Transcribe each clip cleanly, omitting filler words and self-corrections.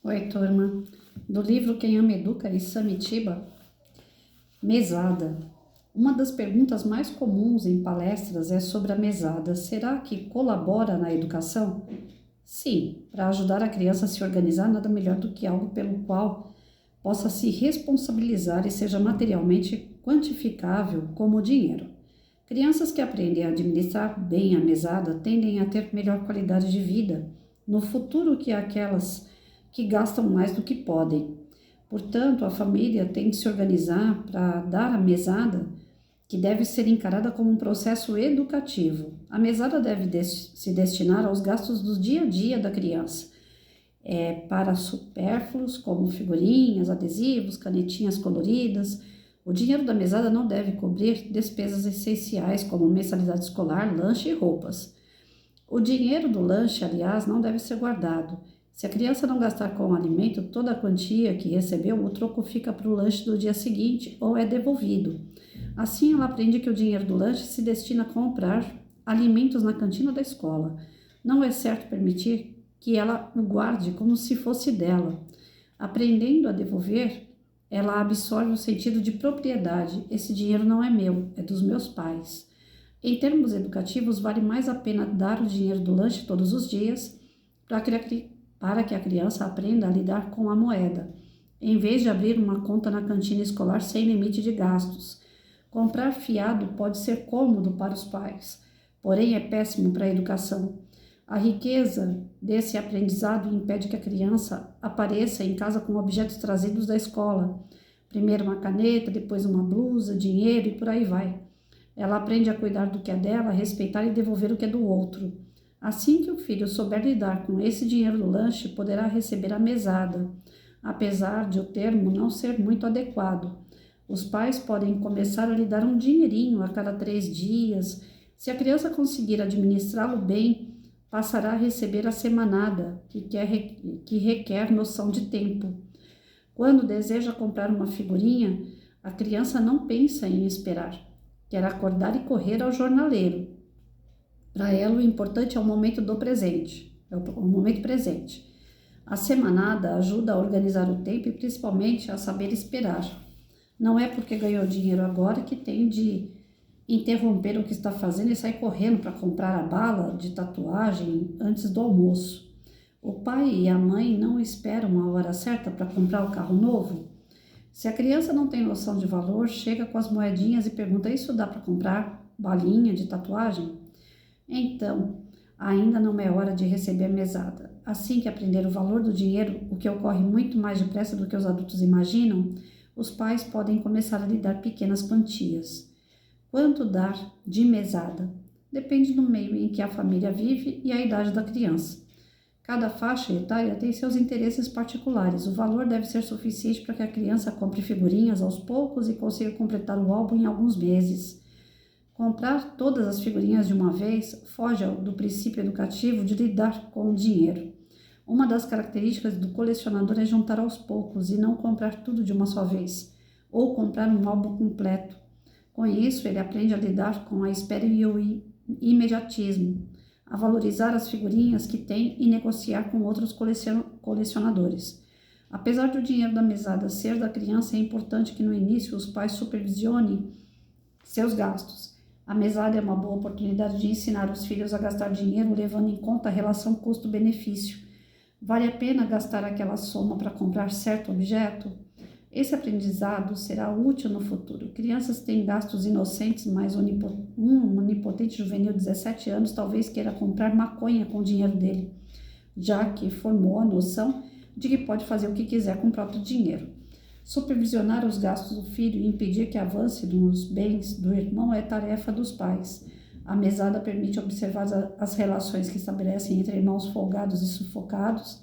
Oi, turma. Do livro Quem Ama Educa, de Samitiba, mesada. Uma das perguntas mais comuns em palestras é sobre a mesada. Será que colabora na educação? Sim, para ajudar a criança a se organizar, nada melhor do que algo pelo qual possa se responsabilizar e seja materialmente quantificável como o dinheiro. Crianças que aprendem a administrar bem a mesada tendem a ter melhor qualidade de vida no futuro que aquelas que gastam mais do que podem. Portanto, a família tem de se organizar para dar a mesada, que deve ser encarada como um processo educativo. A mesada deve se destinar aos gastos do dia a dia da criança, para supérfluos como figurinhas, adesivos, canetinhas coloridas. O dinheiro da mesada não deve cobrir despesas essenciais como mensalidade escolar, lanche e roupas. O dinheiro do lanche, aliás, não deve ser guardado. Se a criança não gastar com o alimento toda a quantia que recebeu, o troco fica para o lanche do dia seguinte ou é devolvido. Assim, ela aprende que o dinheiro do lanche se destina a comprar alimentos na cantina da escola. Não é certo permitir que ela o guarde como se fosse dela. Aprendendo a devolver, ela absorve o sentido de propriedade. Esse dinheiro não é meu, é dos meus pais. Em termos educativos, vale mais a pena dar o dinheiro do lanche todos os dias para que a criança aprenda a lidar com a moeda, em vez de abrir uma conta na cantina escolar sem limite de gastos. Comprar fiado pode ser cômodo para os pais, porém é péssimo para a educação. A riqueza desse aprendizado impede que a criança apareça em casa com objetos trazidos da escola. Primeiro uma caneta, depois uma blusa, dinheiro e por aí vai. Ela aprende a cuidar do que é dela, a respeitar e devolver o que é do outro. Assim que o filho souber lidar com esse dinheiro do lanche, poderá receber a mesada, apesar de o termo não ser muito adequado. Os pais podem começar a lhe dar um dinheirinho a cada 3 dias. Se a criança conseguir administrá-lo bem, passará a receber a semanada, que requer noção de tempo. Quando deseja comprar uma figurinha, a criança não pensa em esperar. Quer acordar e correr ao jornaleiro. Para ela, o importante é o momento do presente, o momento presente. A semanada ajuda a organizar o tempo e principalmente a saber esperar. Não é porque ganhou dinheiro agora que tem de interromper o que está fazendo e sair correndo para comprar a bala de tatuagem antes do almoço. O pai e a mãe não esperam a hora certa para comprar o carro novo. Se a criança não tem noção de valor, chega com as moedinhas e pergunta: isso dá para comprar balinha de tatuagem? Então, ainda não é hora de receber a mesada. Assim que aprender o valor do dinheiro, o que ocorre muito mais depressa do que os adultos imaginam, os pais podem começar a lhe dar pequenas quantias. Quanto dar de mesada? Depende do meio em que a família vive e a idade da criança. Cada faixa etária tem seus interesses particulares. O valor deve ser suficiente para que a criança compre figurinhas aos poucos e consiga completar o álbum em alguns meses. Comprar todas as figurinhas de uma vez foge do princípio educativo de lidar com o dinheiro. Uma das características do colecionador é juntar aos poucos e não comprar tudo de uma só vez, ou comprar um álbum completo. Com isso, ele aprende a lidar com a espera e o imediatismo, a valorizar as figurinhas que tem e negociar com outros colecionadores. Apesar do dinheiro da mesada ser da criança, é importante que no início os pais supervisionem seus gastos. A mesada é uma boa oportunidade de ensinar os filhos a gastar dinheiro levando em conta a relação custo-benefício. Vale a pena gastar aquela soma para comprar certo objeto? Esse aprendizado será útil no futuro. Crianças têm gastos inocentes, mas um onipotente juvenil de 17 anos talvez queira comprar maconha com o dinheiro dele, já que formou a noção de que pode fazer o que quiser com o próprio dinheiro. Supervisionar os gastos do filho e impedir que avance nos bens do irmão é tarefa dos pais. A mesada permite observar as relações que estabelecem entre irmãos folgados e sufocados,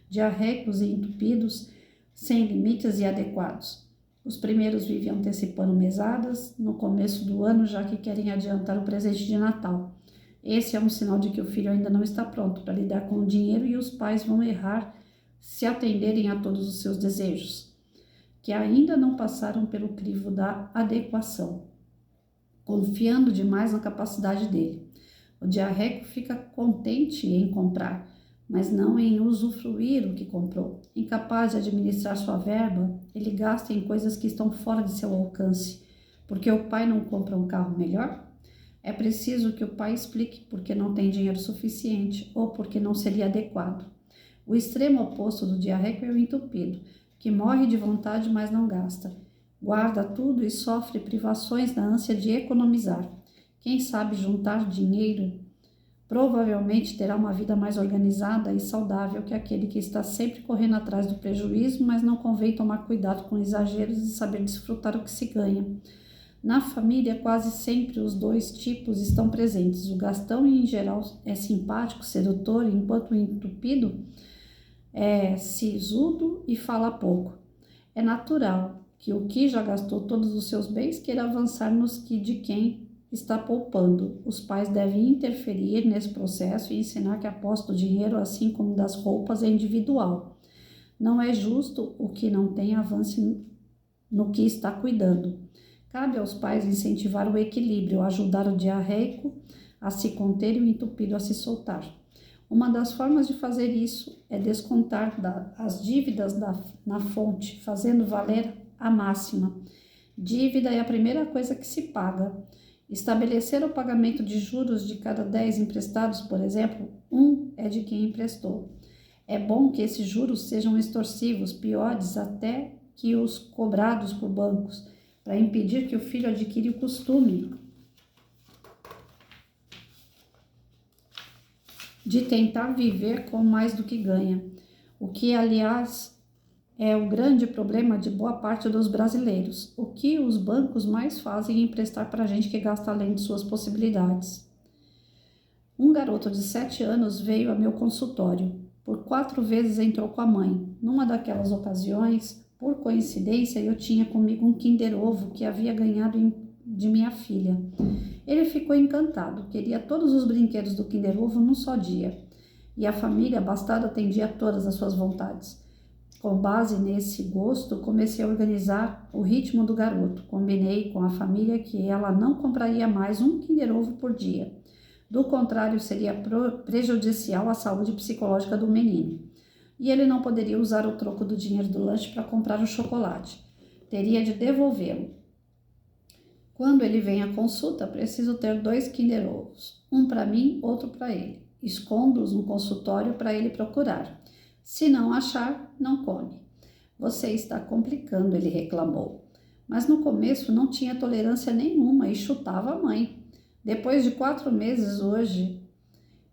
diarreicos e entupidos, sem limites e adequados. Os primeiros vivem antecipando mesadas no começo do ano, já que querem adiantar o presente de Natal. Esse é um sinal de que o filho ainda não está pronto para lidar com o dinheiro e os pais vão errar se atenderem a todos os seus desejos, que ainda não passaram pelo crivo da adequação, confiando demais na capacidade dele. O diarreico fica contente em comprar, mas não em usufruir o que comprou. Incapaz de administrar sua verba, ele gasta em coisas que estão fora de seu alcance. Porque o pai não compra um carro melhor? É preciso que o pai explique porque não tem dinheiro suficiente ou porque não seria adequado. O extremo oposto do diarreico é o entupido, que morre de vontade, mas não gasta. Guarda tudo e sofre privações na ânsia de economizar. Quem sabe juntar dinheiro provavelmente terá uma vida mais organizada e saudável que aquele que está sempre correndo atrás do prejuízo, mas não convém tomar cuidado com exageros e saber desfrutar o que se ganha. Na família, quase sempre os dois tipos estão presentes. O gastão, em geral, é simpático, sedutor, enquanto o entupido é sisudo e fala pouco. É natural que o que já gastou todos os seus bens queira avançar nos que de quem está poupando. Os pais devem interferir nesse processo e ensinar que a posse do dinheiro, assim como das roupas, é individual. Não é justo o que não tem avance no que está cuidando. Cabe aos pais incentivar o equilíbrio, ajudar o diarreico a se conter e o entupido a se soltar. Uma das formas de fazer isso é descontar as dívidas na fonte, fazendo valer a máxima. Dívida é a primeira coisa que se paga. Estabelecer o pagamento de juros de cada 10 emprestados, por exemplo, 1 é de quem emprestou. É bom que esses juros sejam extorsivos, piores até que os cobrados por bancos, para impedir que o filho adquira o costume de tentar viver com mais do que ganha, o que, aliás, é o grande problema de boa parte dos brasileiros. O que os bancos mais fazem é emprestar para gente que gasta além de suas possibilidades. Um garoto de 7 anos veio a meu consultório. Por 4 vezes entrou com a mãe. Numa daquelas ocasiões, por coincidência, eu tinha comigo um Kinder Ovo que havia ganhado de minha filha. Ele ficou encantado, queria todos os brinquedos do Kinder Ovo num só dia. E a família abastada atendia a todas as suas vontades. Com base nesse gosto, comecei a organizar o ritmo do garoto. Combinei com a família que ela não compraria mais um Kinder Ovo por dia. Do contrário, seria prejudicial à saúde psicológica do menino. E ele não poderia usar o troco do dinheiro do lanche para comprar o chocolate. Teria de devolvê-lo. Quando ele vem à consulta, preciso ter 2 Kinder Ovos. Um para mim, outro para ele. Escondo-os no consultório para ele procurar. Se não achar, não come. Você está complicando, ele reclamou. Mas no começo não tinha tolerância nenhuma e chutava a mãe. Depois de 4 meses, hoje,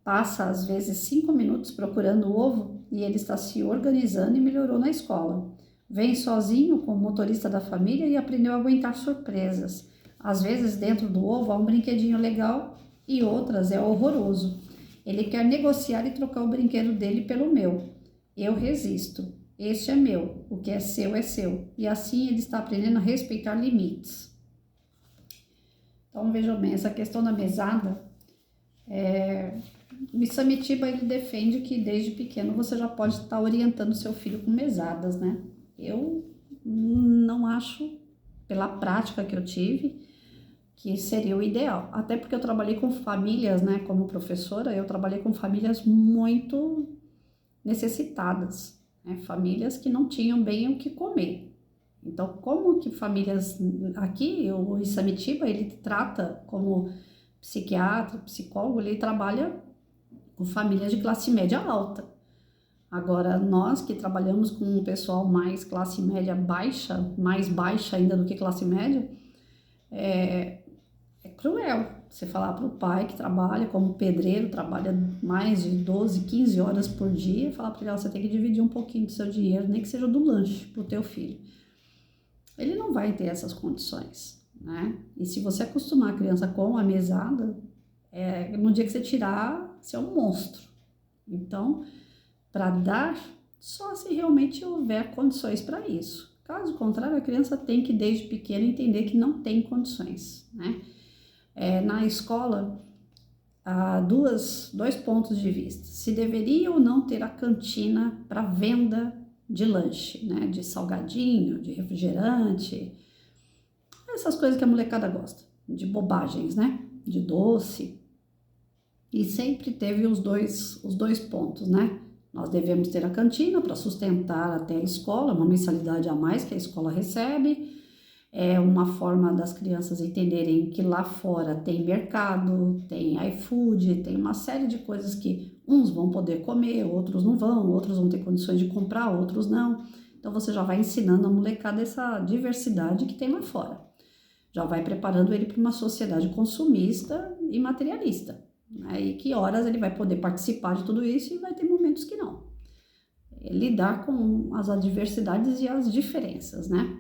passa às vezes 5 minutos procurando o ovo e ele está se organizando e melhorou na escola. Vem sozinho com o motorista da família e aprendeu a aguentar surpresas. Às vezes dentro do ovo há um brinquedinho legal e outras é horroroso. Ele quer negociar e trocar o brinquedo dele pelo meu. Eu resisto. Este é meu. O que é seu é seu. E assim ele está aprendendo a respeitar limites. Então vejam bem, essa questão da mesada, o Isamitiba ele defende que desde pequeno você já pode estar orientando seu filho com mesadas, né? Eu não acho, pela prática que eu tive, que seria o ideal. Até porque eu trabalhei com famílias, né? Como professora, eu trabalhei com famílias muito necessitadas, né? Famílias que não tinham bem o que comer. Então, como que famílias... Aqui, o Isamitiba, ele trata como psiquiatra, psicólogo, ele trabalha com famílias de classe média alta. Agora, nós que trabalhamos com um pessoal mais classe média baixa, mais baixa ainda do que classe média, é cruel você falar para o pai que trabalha como pedreiro, trabalha mais de 12, 15 horas por dia, falar para ele, você tem que dividir um pouquinho do seu dinheiro, nem que seja do lanche para o teu filho. Ele não vai ter essas condições, né? E se você acostumar a criança com a mesada, no dia que você tirar, você é um monstro. Então, para dar, só se realmente houver condições para isso. Caso contrário, a criança tem que, desde pequena, entender que não tem condições, né? Na escola, há dois pontos de vista. Se deveria ou não ter a cantina para venda de lanche, né? De salgadinho, de refrigerante, essas coisas que a molecada gosta, de bobagens, né? De doce. E sempre teve os dois pontos, né? Nós devemos ter a cantina para sustentar até a escola, uma mensalidade a mais que a escola recebe. É uma forma das crianças entenderem que lá fora tem mercado, tem iFood, tem uma série de coisas que uns vão poder comer, outros não vão, outros vão ter condições de comprar, outros não. Então você já vai ensinando a molecada essa diversidade que tem lá fora. Já vai preparando ele para uma sociedade consumista e materialista, né? E que horas ele vai poder participar de tudo isso e vai ter momentos que não. Lidar com as adversidades e as diferenças, né?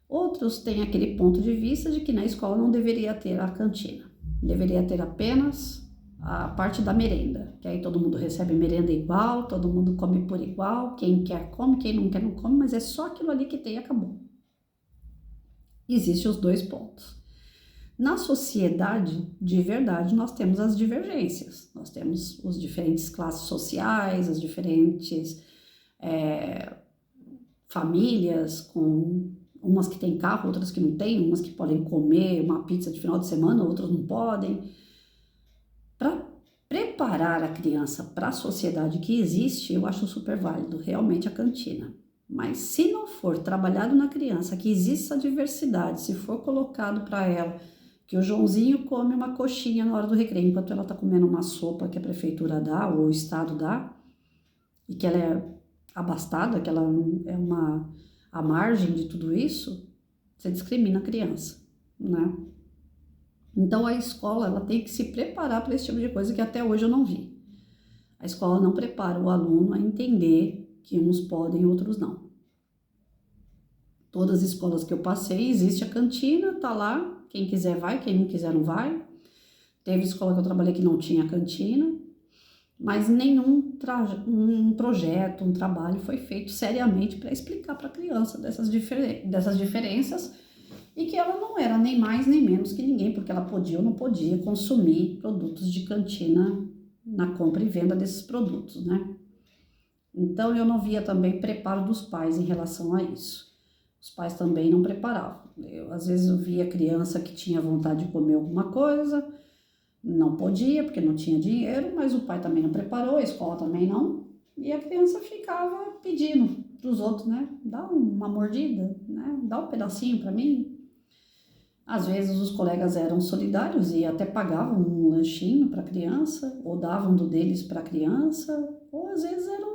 Outros têm aquele ponto de vista de que na escola não deveria ter a cantina, deveria ter apenas a parte da merenda, que aí todo mundo recebe merenda igual, todo mundo come por igual, quem quer come, quem não quer não come, mas é só aquilo ali que tem e acabou. Existem os dois pontos. Na sociedade, de verdade, nós temos as divergências, nós temos as diferentes classes sociais, as diferentes famílias com umas que têm carro, outras que não têm, umas que podem comer uma pizza de final de semana, outras não podem. Para preparar a criança para a sociedade que existe, eu acho super válido, realmente a cantina. Mas se não for trabalhado na criança, que existe essa diversidade, se for colocado para ela que o Joãozinho come uma coxinha na hora do recreio, enquanto ela está comendo uma sopa que a prefeitura dá ou o estado dá, e que ela é abastada, que ela é a margem de tudo isso, você discrimina a criança, né? Então a escola ela tem que se preparar para esse tipo de coisa que até hoje eu não vi. A escola não prepara o aluno a entender que uns podem e outros não. Todas as escolas que eu passei, existe a cantina, tá lá, quem quiser vai, quem não quiser não vai. Teve escola que eu trabalhei que não tinha cantina, mas nenhum um projeto, um trabalho foi feito seriamente para explicar para a criança dessas diferenças e que ela não era nem mais nem menos que ninguém, porque ela podia ou não podia consumir produtos de cantina na compra e venda desses produtos, né? Então eu não via também preparo dos pais em relação a isso. Os pais também não preparavam. Às vezes eu via criança que tinha vontade de comer alguma coisa, não podia porque não tinha dinheiro, mas o pai também não preparou, a escola também não, e a criança ficava pedindo para os outros, né? Dá uma mordida, né? Dá um pedacinho para mim. Às vezes os colegas eram solidários e até pagavam um lanchinho para a criança, ou davam do deles para a criança, ou às vezes eram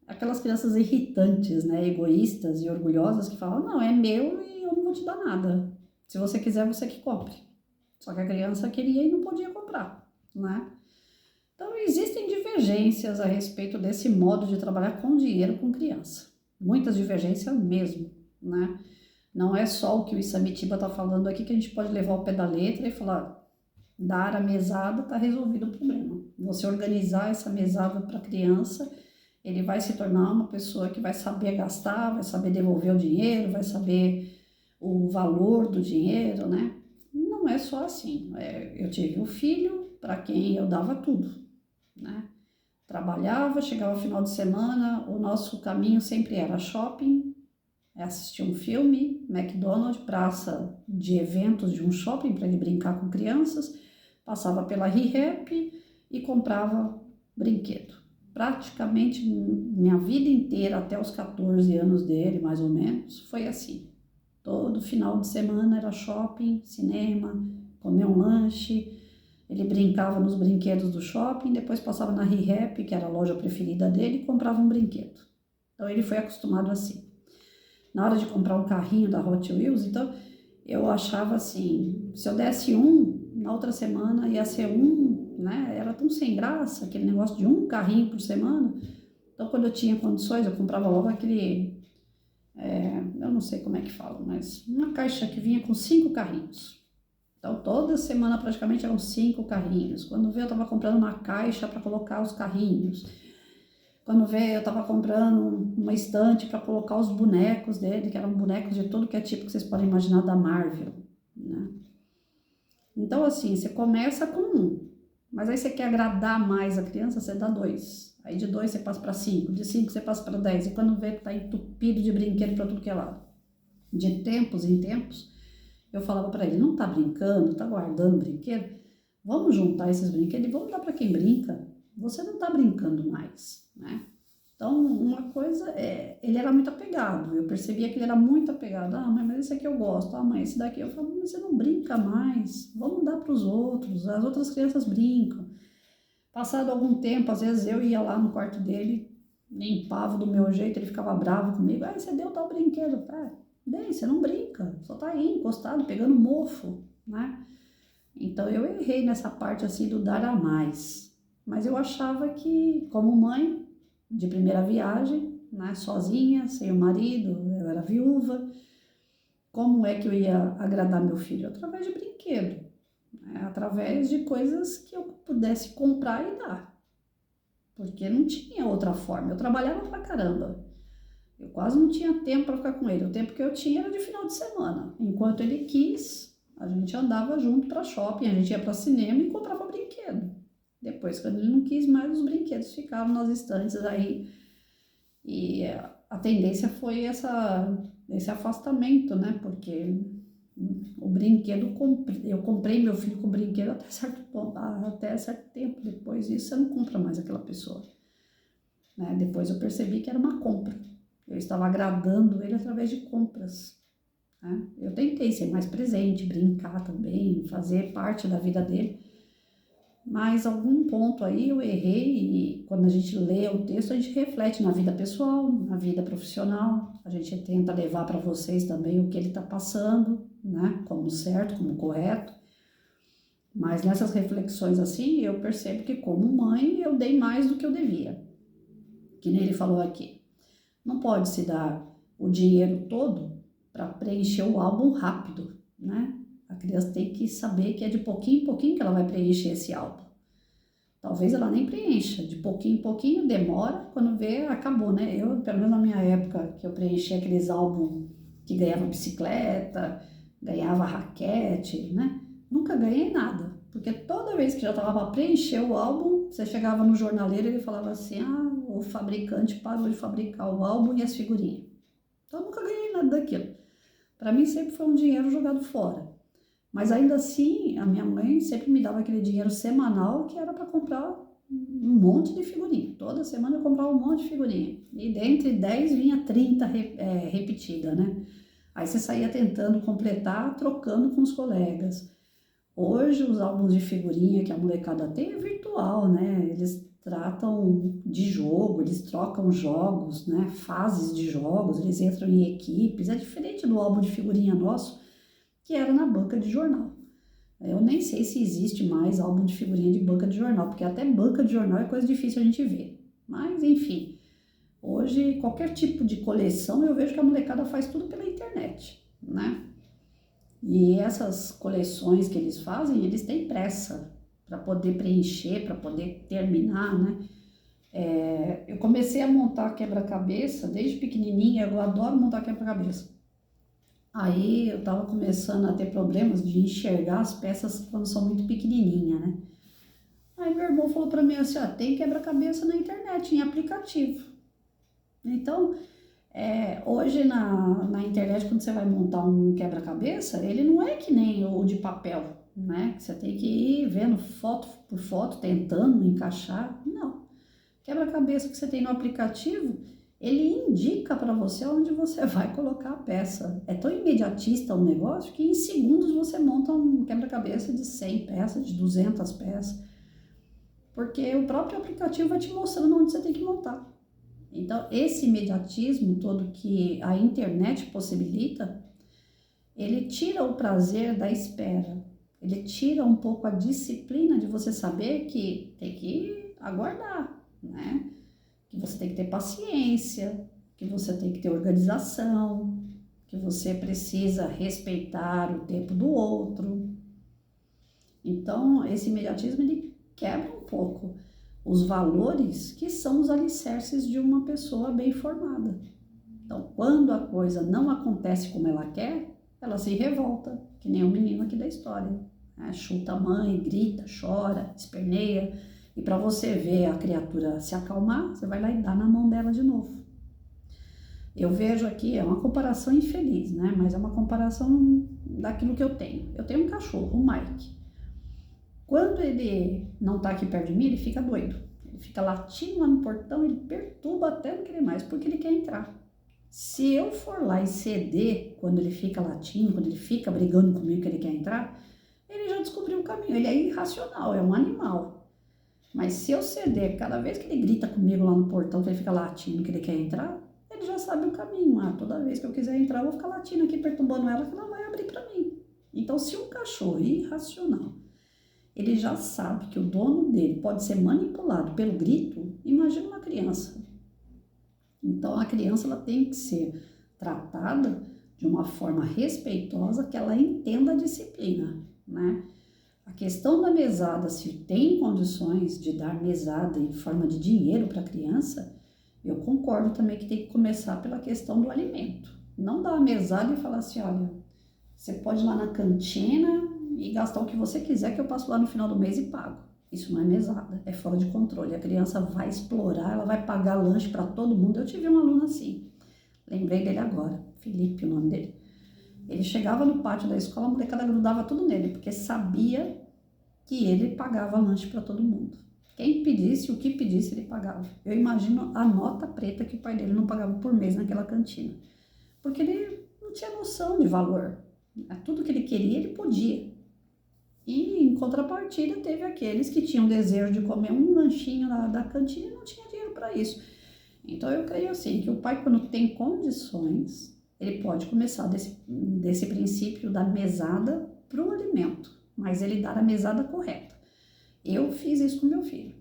aquelas crianças irritantes, né? Egoístas e orgulhosas que falam, não, é meu e eu não vou te dar nada. Se você quiser, você que compre. Só que a criança queria e não podia comprar, né? Então, existem divergências a respeito desse modo de trabalhar com dinheiro com criança. Muitas divergências mesmo, né? Não é só o que o Isamitiba está falando aqui que a gente pode levar ao pé da letra e falar, dar a mesada está resolvido o problema. Você organizar essa mesada para a criança, ele vai se tornar uma pessoa que vai saber gastar, vai saber devolver o dinheiro, vai saber o valor do dinheiro, né? Não é só assim. Eu tive um filho para quem eu dava tudo, né? Trabalhava, chegava final de semana, o nosso caminho sempre era shopping, assistir um filme, McDonald's, praça de eventos de um shopping para ele brincar com crianças, passava pela ReHap e comprava brinquedo. Praticamente minha vida inteira, até os 14 anos dele, mais ou menos, foi assim. Todo final de semana era shopping, cinema, comer um lanche. Ele brincava nos brinquedos do shopping, depois passava na ReHap, que era a loja preferida dele, e comprava um brinquedo. Então ele foi acostumado assim. Na hora de comprar um carrinho da Hot Wheels, então eu achava assim, se eu desse um, na outra semana ia ser um, né? Era tão sem graça, aquele negócio de um carrinho por semana. Então quando eu tinha condições, eu comprava logo aquele... eu não sei como é que fala, mas uma caixa que vinha com 5 carrinhos. Então, toda semana praticamente eram 5 carrinhos. Quando veio, eu estava comprando uma caixa para colocar os carrinhos. Quando veio, eu estava comprando uma estante para colocar os bonecos dele, que eram bonecos de todo que é tipo que vocês podem imaginar da Marvel, né? Então, assim, você começa com um, mas aí você quer agradar mais a criança, você dá 2. Aí de 2 você passa para 5, de 5 você passa para 10. E quando vê que tá entupido de brinquedo para tudo que é lado. De tempos em tempos, eu falava para ele, não tá brincando, tá guardando brinquedo? Vamos juntar esses brinquedos e vamos dar para quem brinca. você não tá brincando mais, né? Então, uma coisa é, ele era muito apegado, eu percebia que ele era muito apegado. Ah, mãe, mas esse aqui eu gosto. Ah, mãe, esse daqui eu falo, mas você não brinca mais, vamos dar para os outros, as outras crianças brincam. Passado algum tempo, às vezes eu ia lá no quarto dele, limpava do meu jeito, ele ficava bravo comigo. Ah, você deu tal brinquedo. Ah, dei, você não brinca, só tá aí encostado, pegando mofo, né? Então eu errei nessa parte assim do dar a mais. Mas eu achava que, como mãe de primeira viagem, né, sozinha, sem o marido, eu era viúva, como é que eu ia agradar meu filho? Através de brinquedo, né? Através de coisas que eu pudesse comprar e dar, porque não tinha outra forma. Eu trabalhava pra caramba, eu quase não tinha tempo para ficar com ele. O tempo que eu tinha era de final de semana. Enquanto ele quis, a gente andava junto para shopping, a gente ia para cinema e comprava brinquedo. Depois, quando ele não quis mais, os brinquedos ficavam nas estantes aí. E a tendência foi esse afastamento, né? Porque o brinquedo, eu comprei meu filho com brinquedo até certo tempo. Depois disso, você não compra mais aquela pessoa, né? Depois eu percebi que era uma compra. Eu estava agradando ele através de compras, né? Eu tentei ser mais presente, brincar também, fazer parte da vida dele, mas algum ponto aí eu errei e quando a gente lê o texto a gente reflete na vida pessoal, na vida profissional, a gente tenta levar para vocês também o que ele está passando, né? Como certo, como correto, mas nessas reflexões assim eu percebo que como mãe eu dei mais do que eu devia, que nem ele falou aqui. Não pode se dar o dinheiro todo para preencher o álbum rápido, né? A criança tem que saber que é de pouquinho em pouquinho que ela vai preencher esse álbum. Talvez ela nem preencha, de pouquinho em pouquinho, demora, quando vê, acabou, né? Eu, pelo menos na minha época, que eu preenchi aqueles álbuns que ganhava bicicleta, ganhava raquete, né? Nunca ganhei nada, porque toda vez que já estava para preencher o álbum, você chegava no jornaleiro e ele falava assim, ah, o fabricante parou de fabricar o álbum e as figurinhas. Então eu nunca ganhei nada daquilo. Para mim sempre foi um dinheiro jogado fora. Mas ainda assim, a minha mãe sempre me dava aquele dinheiro semanal que era para comprar um monte de figurinha. Toda semana eu comprava um monte de figurinha. E dentre 10 vinha 30 repetida, né? Aí você saía tentando completar, trocando com os colegas. Hoje os álbuns de figurinha que a molecada tem é virtual, né? Eles tratam de jogo, eles trocam jogos, né? Fases de jogos, eles entram em equipes. É diferente do álbum de figurinha nosso, que era na banca de jornal. Eu nem sei se existe mais álbum de figurinha de banca de jornal, porque até banca de jornal é coisa difícil a gente ver. Mas, enfim, hoje qualquer tipo de coleção eu vejo que a molecada faz tudo pela internet, né? E essas coleções que eles fazem, eles têm pressa para poder preencher, para poder terminar, né? Eu comecei a montar quebra-cabeça desde pequenininha, eu adoro montar quebra-cabeça. Aí eu tava começando a ter problemas de enxergar as peças quando são muito pequenininha, né? Aí meu irmão falou para mim assim, ó, tem quebra-cabeça na internet, em aplicativo. Então, hoje na internet, quando você vai montar um quebra-cabeça, ele não é que nem o de papel, né? Que você tem que ir vendo foto por foto, tentando encaixar. Não. Quebra-cabeça que você tem no aplicativo, ele indica para você onde você vai colocar a peça. É tão imediatista o negócio que em segundos você monta um quebra-cabeça de 100 peças, de 200 peças, porque o próprio aplicativo vai te mostrando onde você tem que montar. Então, esse imediatismo todo que a internet possibilita, ele tira o prazer da espera, ele tira um pouco a disciplina de você saber que tem que aguardar, né? Que você tem que ter paciência, que você tem que ter organização, que você precisa respeitar o tempo do outro. Então, esse imediatismo, ele quebra um pouco os valores que são os alicerces de uma pessoa bem formada. Então, quando a coisa não acontece como ela quer, ela se revolta, que nem o menino aqui da história, né? Chuta a mãe, grita, chora, esperneia, e para você ver a criatura se acalmar, você vai lá e dá na mão dela de novo. Eu vejo aqui, é uma comparação infeliz, né? Mas é uma comparação daquilo que eu tenho. Eu tenho um cachorro, o Mike. Quando ele não tá aqui perto de mim, ele fica doido. Ele fica latindo lá no portão, ele perturba até não querer mais, porque ele quer entrar. Se eu for lá e ceder quando ele fica latindo, quando ele fica brigando comigo que ele quer entrar, ele já descobriu o caminho, ele é irracional, é um animal. Mas se eu ceder cada vez que ele grita comigo lá no portão, que ele fica latindo que ele quer entrar, ele já sabe o caminho. Ah, toda vez que eu quiser entrar, eu vou ficar latindo aqui, perturbando ela, que ela vai abrir para mim. Então, se um cachorro irracional, ele já sabe que o dono dele pode ser manipulado pelo grito, imagina uma criança. Então, a criança ela tem que ser tratada de uma forma respeitosa, que ela entenda a disciplina, né? A questão da mesada, se tem condições de dar mesada em forma de dinheiro para a criança, eu concordo também que tem que começar pela questão do alimento. Não dar a mesada e falar assim, olha, você pode ir lá na cantina e gastar o que você quiser que eu passo lá no final do mês e pago. Isso não é mesada, é fora de controle. A criança vai explorar, ela vai pagar lanche para todo mundo. Eu tive um aluno assim, lembrei dele agora, Felipe, o nome dele. Ele chegava no pátio da escola, a molecada grudava tudo nele, porque sabia que ele pagava lanche para todo mundo. Quem pedisse, o que pedisse, ele pagava. Eu imagino a nota preta que o pai dele não pagava por mês naquela cantina. Porque ele não tinha noção de valor. Tudo que ele queria, ele podia. E em contrapartida, teve aqueles que tinham desejo de comer um lanchinho da cantina e não tinha dinheiro para isso. Então eu creio assim, que o pai, quando tem condições, ele pode começar desse princípio da mesada para o alimento, mas ele dar a mesada correta. Eu fiz isso com meu filho.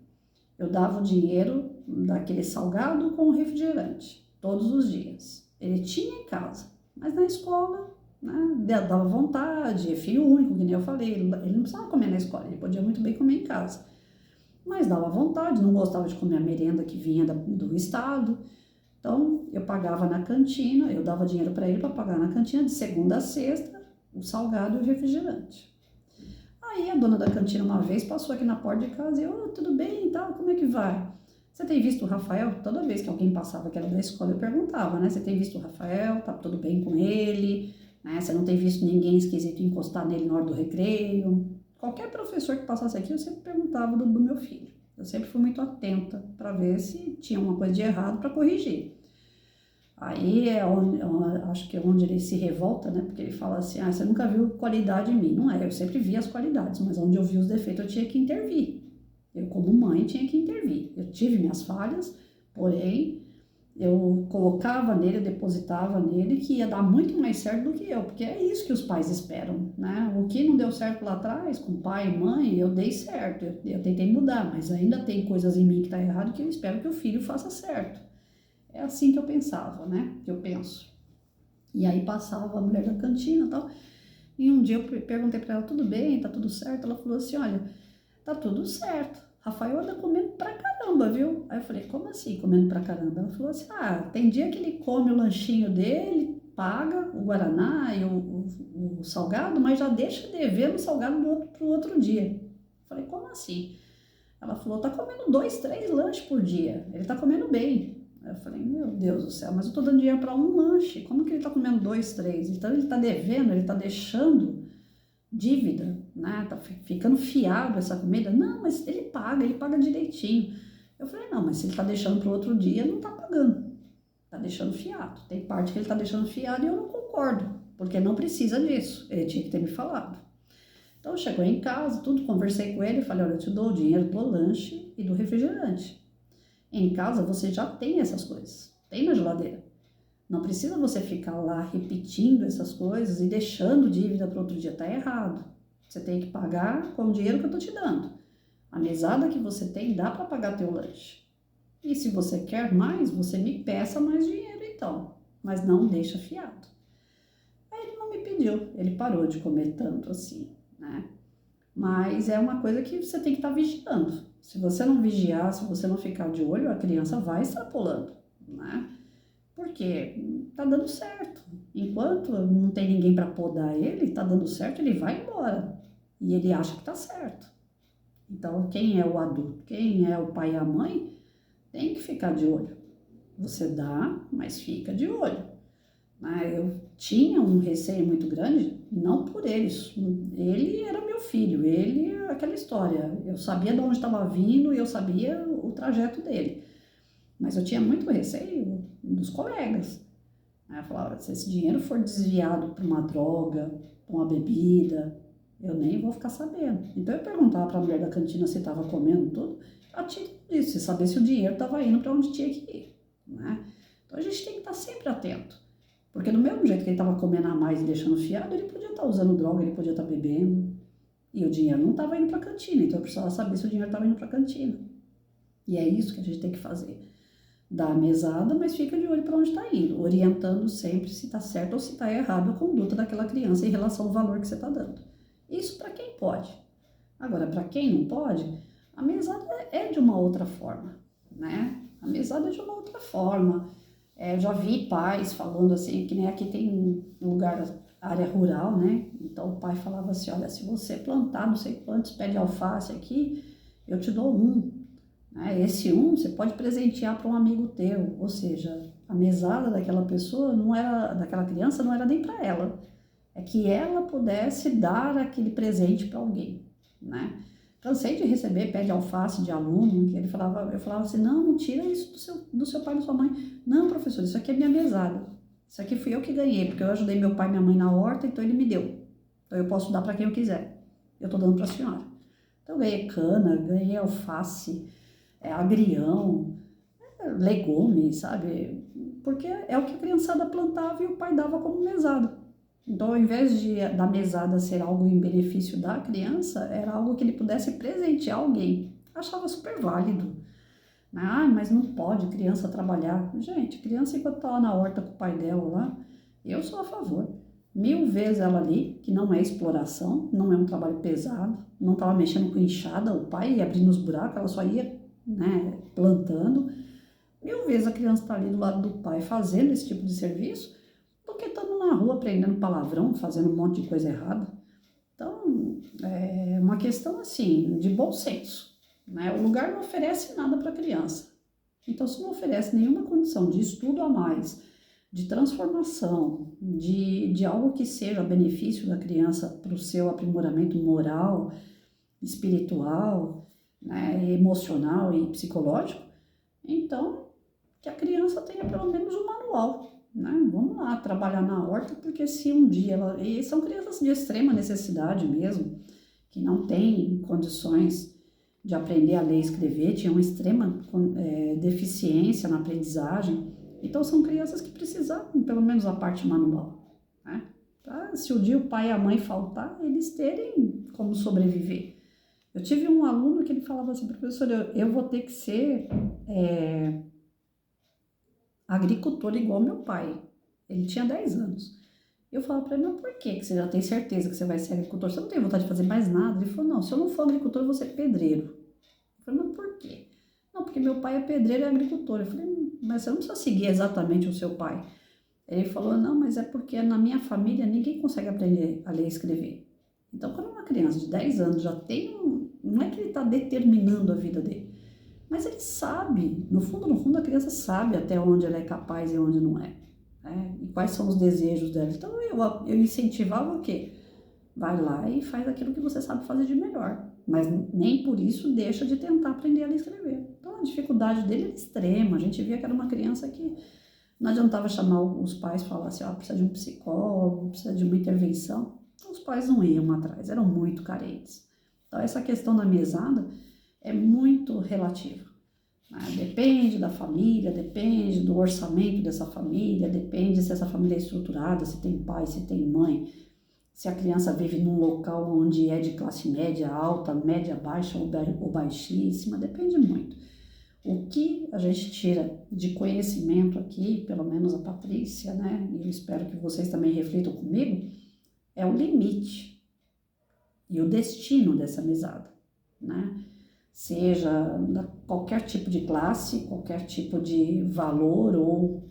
Eu dava o dinheiro daquele salgado com o refrigerante, todos os dias. Ele tinha em casa, mas na escola, né, dava vontade, é filho único, que nem eu falei, ele não precisava comer na escola, ele podia muito bem comer em casa. Mas dava vontade, não gostava de comer a merenda que vinha do estado. Então, eu pagava na cantina, eu dava dinheiro para ele para pagar na cantina de segunda a sexta, o salgado e o refrigerante. Aí a dona da cantina uma vez passou aqui na porta de casa e eu, tudo bem e tal, como é que vai? Você tem visto o Rafael? Toda vez que alguém passava que era da escola, eu perguntava, né? Você tem visto o Rafael? Tá tudo bem com ele? Né? Você não tem visto ninguém esquisito encostar nele na hora do recreio? Qualquer professor que passasse aqui, eu sempre perguntava do meu filho. Eu sempre fui muito atenta para ver se tinha uma coisa de errado para corrigir. Aí acho que é onde ele se revolta, né? Porque ele fala assim, você nunca viu qualidade em mim. Não é, eu sempre vi as qualidades, mas onde eu vi os defeitos eu tinha que intervir. Eu, como mãe, tinha que intervir. Eu tive minhas falhas, porém, eu colocava nele, eu depositava nele que ia dar muito mais certo do que eu, porque é isso que os pais esperam, né? O que não deu certo lá atrás, com pai e mãe, eu dei certo, eu tentei mudar, mas ainda tem coisas em mim que tá errado que eu espero que o filho faça certo. É assim que eu pensava, né? Que eu penso. E aí passava a mulher da cantina e tal, e um dia eu perguntei para ela, tudo bem, tá tudo certo? Ela falou assim, olha, tá tudo certo. Rafael anda comendo pra caramba, viu? Aí eu falei, como assim comendo pra caramba? Ela falou assim, tem dia que ele come o lanchinho dele, paga o guaraná e o salgado, mas já deixa dever no salgado pro outro dia. Eu falei, como assim? Ela falou, tá comendo 2, 3 lanches por dia, ele tá comendo bem. Aí eu falei, meu Deus do céu, mas eu tô dando dinheiro para um lanche, como que ele tá comendo 2, 3? Então ele tá devendo, ele tá deixando dívida, né? Tá ficando fiado essa comida. Não, mas ele paga direitinho. Eu falei, não, mas se ele tá deixando para o outro dia, não tá pagando. Tá deixando fiado. Tem parte que ele tá deixando fiado e eu não concordo, porque não precisa disso. Ele tinha que ter me falado. Então chegou em casa, tudo, conversei com ele e falei, olha, eu te dou o dinheiro do lanche e do refrigerante. Em casa você já tem essas coisas, tem na geladeira. Não precisa você ficar lá repetindo essas coisas e deixando dívida para outro dia, tá errado. Você tem que pagar com o dinheiro que eu tô te dando. A mesada que você tem dá para pagar teu lanche. E se você quer mais, você me peça mais dinheiro então, mas não deixa fiado. Aí ele não me pediu, ele parou de comer tanto assim, né? Mas é uma coisa que você tem que estar vigiando. Se você não vigiar, se você não ficar de olho, a criança vai extrapolando, né? Porque tá dando certo. Enquanto não tem ninguém para podar ele, tá dando certo, ele vai embora. E ele acha que tá certo. Então, quem é o adulto, quem é o pai e a mãe, tem que ficar de olho. Você dá, mas fica de olho. né? Eu tinha um receio muito grande, não por eles. Ele era meu filho, ele, aquela história. Eu sabia de onde estava vindo e eu sabia o trajeto dele. Mas eu tinha muito receio dos colegas. Aí eu falava, se esse dinheiro for desviado para uma droga, para uma bebida, eu nem vou ficar sabendo. Então eu perguntava para a mulher da cantina se estava comendo tudo, a título disso, saber se o dinheiro estava indo para onde tinha que ir, né? Então a gente tem que estar sempre atento. Porque do mesmo jeito que ele estava comendo a mais e deixando fiado, ele podia estar usando droga, ele podia estar bebendo. E o dinheiro não estava indo para a cantina, então eu precisava saber se o dinheiro estava indo para a cantina. E é isso que a gente tem que fazer. Dá a mesada, mas fica de olho para onde está indo, orientando sempre se está certo ou se está errado a conduta daquela criança em relação ao valor que você está dando. Isso para quem pode. Agora, para quem não pode, a mesada é de uma outra forma, né? A mesada é de uma outra forma. Eu já vi pais falando assim, que nem aqui tem um lugar, área rural, né? Então o pai falava assim, olha, se você plantar não sei quantos pés de alface aqui, eu te dou um. Esse um você pode presentear para um amigo teu, ou seja, a mesada daquela pessoa não era, daquela criança não era nem para ela, é que ela pudesse dar aquele presente para alguém, né? Cansei de receber pé de alface de aluno, que ele falava, eu falava assim, não tira isso do seu pai e da sua mãe. Não, professor, isso aqui é minha mesada. Isso aqui fui eu que ganhei, porque eu ajudei meu pai e minha mãe na horta, então ele me deu. Então eu posso dar para quem eu quiser. Eu estou dando para a senhora. Então eu ganhei cana, ganhei alface, agrião, legumes, sabe? Porque é o que a criançada plantava e o pai dava como mesada. Então, ao invés da mesada ser algo em benefício da criança, era algo que ele pudesse presentear alguém. Achava super válido. Ah, mas não pode criança trabalhar. Gente, criança enquanto tá lá na horta com o pai dela lá, eu sou a favor. 1000 vezes ela ali, que não é exploração, não é um trabalho pesado, não estava mexendo com enxada, o pai ia abrindo os buracos, ela só ia, né, plantando. 1000 vezes a criança está ali do lado do pai fazendo esse tipo de serviço, do que estando na rua aprendendo palavrão, fazendo um monte de coisa errada. Então, é uma questão assim, de bom senso, né? O lugar não oferece nada para a criança. Então, se não oferece nenhuma condição de estudo a mais, de transformação, de algo que seja a benefício da criança para o seu aprimoramento moral, espiritual, né, emocional e psicológico, então que a criança tenha pelo menos um manual, né? Vamos lá trabalhar na horta, porque se um dia e são crianças de extrema necessidade mesmo, que não têm condições de aprender a ler e escrever, tinham extrema deficiência na aprendizagem, então são crianças que precisavam pelo menos a parte manual, né? Pra, se o dia o pai e a mãe faltar, eles terem como sobreviver. Eu tive um aluno que ele falava assim, professor, eu vou ter que ser agricultor igual meu pai. Ele tinha 10 anos. Eu falava para ele, mas por que você já tem certeza que você vai ser agricultor? Você não tem vontade de fazer mais nada? Ele falou, não, se eu não for agricultor, eu vou ser pedreiro. Eu falei, mas por quê? Não, porque meu pai é pedreiro e agricultor. Eu falei, mas você não precisa seguir exatamente o seu pai. Ele falou, não, mas é porque na minha família ninguém consegue aprender a ler e escrever. Então, quando uma criança de 10 anos já tem não é que ele está determinando a vida dele, mas ele sabe, no fundo, a criança sabe até onde ela é capaz e onde não é, né? E quais são os desejos dela. Então, eu incentivava o quê? Vai lá e faz aquilo que você sabe fazer de melhor, mas nem por isso deixa de tentar aprender a ler e escrever. Então, a dificuldade dele era extrema. A gente via que era uma criança que não adiantava chamar os pais e falar assim, precisa de um psicólogo, precisa de uma intervenção. Então, os pais não iam atrás, eram muito carentes. Então, essa questão da mesada é muito relativa, né? Depende da família, depende do orçamento dessa família, depende se essa família é estruturada, se tem pai, se tem mãe, se a criança vive num local onde é de classe média alta, média baixa ou baixíssima, depende muito. O que a gente tira de conhecimento aqui, pelo menos a Patrícia, né, e eu espero que vocês também reflitam comigo, é o limite e o destino dessa mesada, né? Seja qualquer tipo de classe, qualquer tipo de valor ou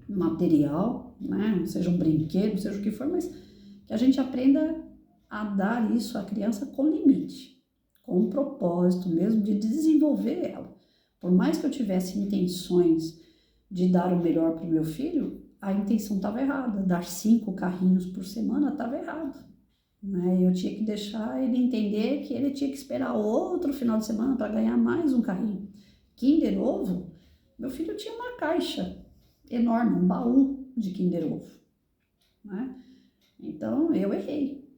material, né? Seja um brinquedo, seja o que for, mas que a gente aprenda a dar isso à criança com limite, com um propósito mesmo de desenvolver ela. Por mais que eu tivesse intenções de dar o melhor para o meu filho, a intenção estava errada. Dar 5 carrinhos por semana estava errado. Né? Eu tinha que deixar ele entender que ele tinha que esperar outro final de semana para ganhar mais um carrinho. Kinder Ovo, meu filho tinha uma caixa enorme, um baú de Kinder Ovo. Né? Então, eu errei.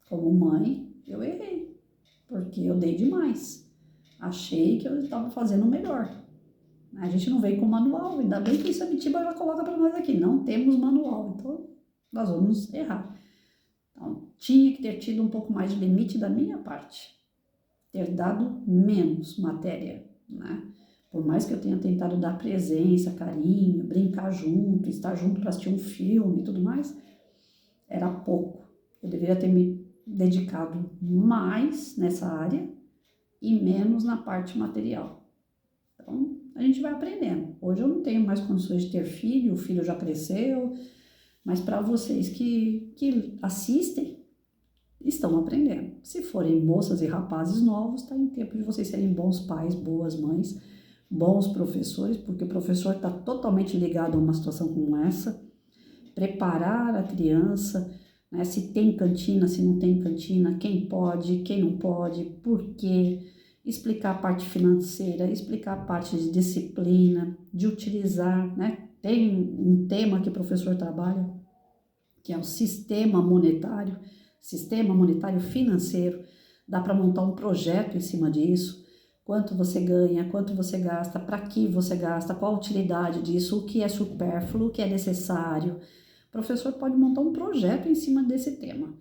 Como mãe, eu errei. Porque eu dei demais. Achei que eu estava fazendo o melhor. A gente não veio com manual, ainda bem que isso a Mitiba já coloca para nós aqui. Não temos manual, então nós vamos errar. Então, tinha que ter tido um pouco mais de limite da minha parte. Ter dado menos matéria, né? Por mais que eu tenha tentado dar presença, carinho, brincar junto, estar junto para assistir um filme e tudo mais, era pouco. Eu deveria ter me dedicado mais nessa área e menos na parte material. Então, a gente vai aprendendo. Hoje eu não tenho mais condições de ter filho, o filho já cresceu, mas para vocês que assistem, estão aprendendo. Se forem moças e rapazes novos, está em tempo de vocês serem bons pais, boas mães, bons professores, porque o professor está totalmente ligado a uma situação como essa. Preparar a criança, né, se tem cantina, se não tem cantina, quem pode, quem não pode, por quê, explicar a parte financeira, explicar a parte de disciplina, de utilizar, né? Tem um tema que o professor trabalha, que é o sistema monetário financeiro. Dá para montar um projeto em cima disso. Quanto você ganha, quanto você gasta, para que você gasta, qual a utilidade disso, o que é supérfluo, o que é necessário. O professor pode montar um projeto em cima desse tema.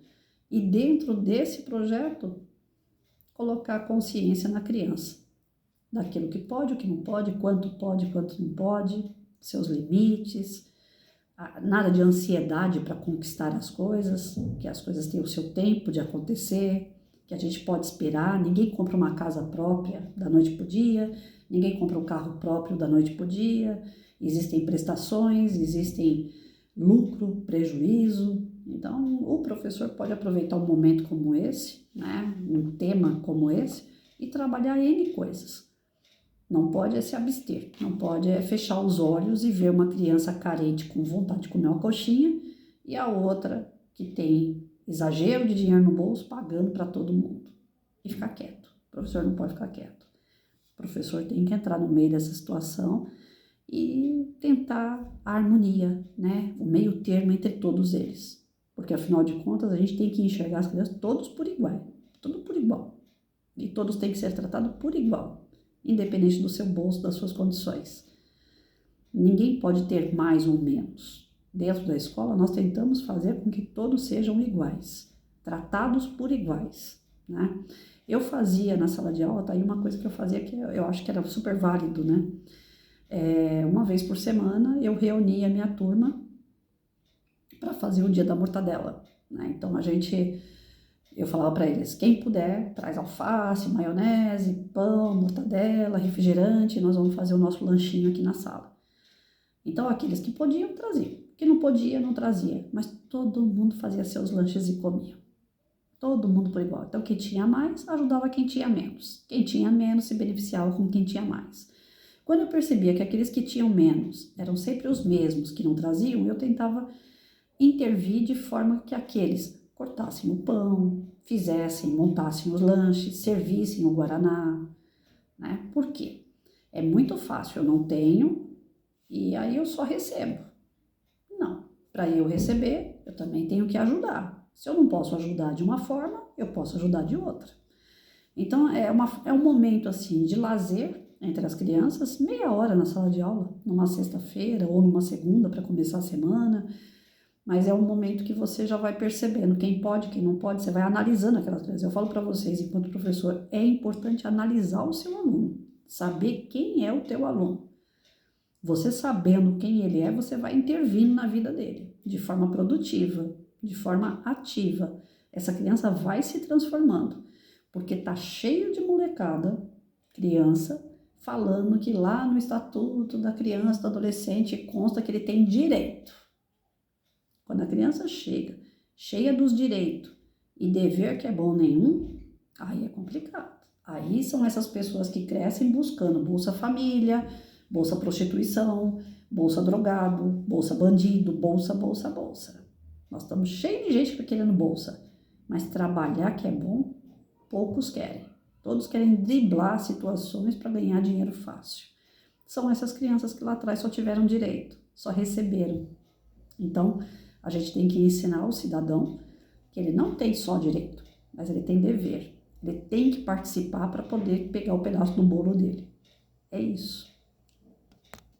E dentro desse projeto, colocar consciência na criança. Daquilo que pode, o que não pode, quanto não pode, seus limites. Nada de ansiedade para conquistar as coisas, que as coisas têm o seu tempo de acontecer, que a gente pode esperar. Ninguém compra uma casa própria da noite para o dia, ninguém compra um carro próprio da noite para o dia. Existem prestações, existem lucro, prejuízo. Então, o professor pode aproveitar um momento como esse, né, um tema como esse, e trabalhar N coisas. Não pode se abster, não pode fechar os olhos e ver uma criança carente com vontade de comer uma coxinha e a outra que tem exagero de dinheiro no bolso pagando para todo mundo e ficar quieto. O professor não pode ficar quieto. O professor tem que entrar no meio dessa situação e tentar a harmonia, né? O meio termo entre todos eles. Porque afinal de contas a gente tem que enxergar as crianças todos por igual, tudo por igual. E todos têm que ser tratados por igual, independente do seu bolso, das suas condições. Ninguém pode ter mais ou menos. Dentro da escola, nós tentamos fazer com que todos sejam iguais, tratados por iguais, né? Eu fazia na sala de aula, tá aí uma coisa que eu fazia que eu acho que era super válido, né? Uma vez por semana, eu reunia a minha turma para fazer o dia da mortadela, né? Então, eu falava para eles, quem puder, traz alface, maionese, pão, mortadela, refrigerante, nós vamos fazer o nosso lanchinho aqui na sala. Então, aqueles que podiam, traziam. Que não podia, não trazia. Mas todo mundo fazia seus lanches e comia. Todo mundo por igual. Então, quem tinha mais, ajudava quem tinha menos. Quem tinha menos se beneficiava com quem tinha mais. Quando eu percebia que aqueles que tinham menos eram sempre os mesmos que não traziam, eu tentava intervir de forma que aqueles cortassem o pão, montassem os lanches, servissem o guaraná, né? Por quê? É muito fácil, eu não tenho e aí eu só recebo. Não, para eu receber, eu também tenho que ajudar. Se eu não posso ajudar de uma forma, eu posso ajudar de outra. Então, é um momento assim de lazer entre as crianças, meia hora na sala de aula, numa sexta-feira ou numa segunda para começar a semana. Mas é um momento que você já vai percebendo quem pode, quem não pode, você vai analisando aquelas coisas. Eu falo para vocês, enquanto professor, é importante analisar o seu aluno, saber quem é o teu aluno. Você sabendo quem ele é, você vai intervindo na vida dele, de forma produtiva, de forma ativa. Essa criança vai se transformando, porque tá cheio de molecada, criança, falando que lá no Estatuto da Criança e do Adolescente consta que ele tem direito. Quando a criança chega, cheia dos direitos e dever que é bom nenhum, aí é complicado. Aí são essas pessoas que crescem buscando Bolsa Família, Bolsa Prostituição, bolsa drogado, bolsa bandido, bolsa. Nós estamos cheios de gente que está querendo bolsa, mas trabalhar que é bom, poucos querem. Todos querem driblar situações para ganhar dinheiro fácil. São essas crianças que lá atrás só tiveram direito, só receberam. Então, a gente tem que ensinar o cidadão que ele não tem só direito, mas ele tem dever. Ele tem que participar para poder pegar o pedaço do bolo dele. É isso.